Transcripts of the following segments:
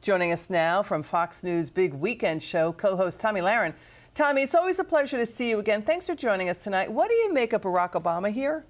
Joining us now from Fox News' Big Weekend Show, co-host Tomi Lahren. Tomi, it's always a pleasure to see you again. Thanks for joining us tonight. What do you make of Barack Obama here?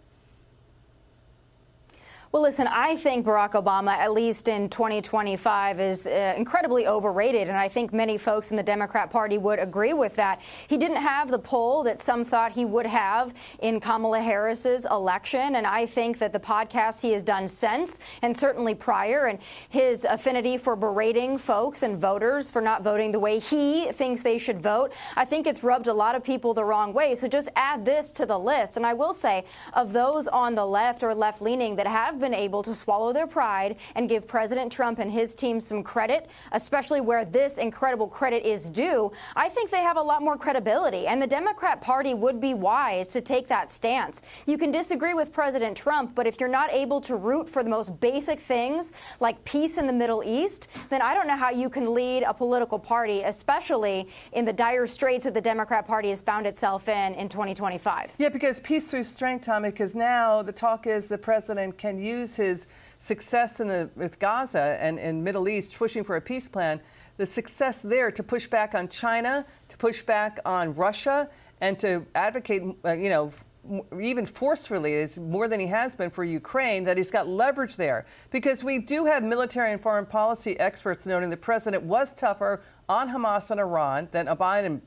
Well, listen, I think Barack Obama, at least in 2025, is incredibly overrated, and I think many folks in the Democrat Party would agree with that. He didn't have the pull that some thought he would have in Kamala Harris's election, and I think that the podcasts he has done since, and certainly prior, and his affinity for berating folks and voters for not voting the way he thinks they should vote, I think it's rubbed a lot of people the wrong way. So just add this to the list. And I will say, of those on the left or left-leaning that have been able to swallow their pride and give President Trump and his team some credit, especially where this incredible credit is due, I think they have a lot more credibility. And the Democrat Party would be wise to take that stance. You can disagree with President Trump, but if you're not able to root for the most basic things like peace in the Middle East, then I don't know how you can lead a political party, especially in the dire straits that the Democrat Party has found itself in 2025. Yeah, because peace through strength, Tomi, because now the talk is the president can use his success with Gaza and in Middle East pushing for a peace plan, the success there to push back on China, to push back on Russia, and to advocate, even forcefully, is more than he has been for Ukraine, that he's got leverage there. Because we do have military and foreign policy experts noting the president was tougher on Hamas and Iran than Obama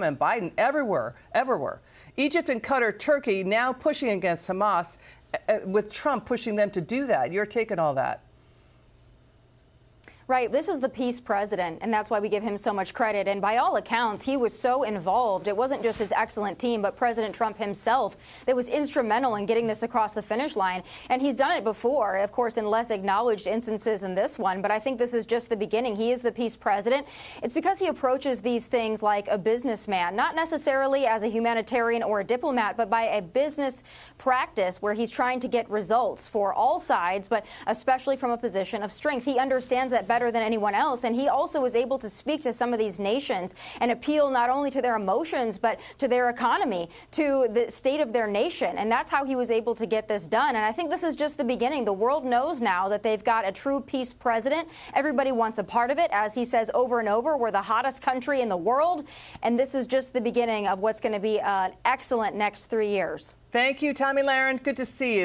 and Biden ever were. Egypt and Qatar, Turkey now pushing against Hamas, with Trump pushing them to do that. Your take on all that? Right. This is the peace president, and that's why we give him so much credit. And by all accounts, he was so involved. It wasn't just his excellent team, but President Trump himself that was instrumental in getting this across the finish line. And he's done it before, of course, in less acknowledged instances than this one. But I think this is just the beginning. He is the peace president. It's because he approaches these things like a businessman, not necessarily as a humanitarian or a diplomat, but by a business practice where he's trying to get results for all sides, but especially from a position of strength. He understands that better than anyone else, and he also was able to speak to some of these nations and appeal not only to their emotions but to their economy, to the state of their nation, and that's how he was able to get this done. And I think this is just the beginning. The world knows now that they've got a true peace president. Everybody wants a part of it. As he says over and over, we're the hottest country in the world, and this is just the beginning of what's going to be an excellent next 3 years. Thank you, Tomi Lahren. Good to see you.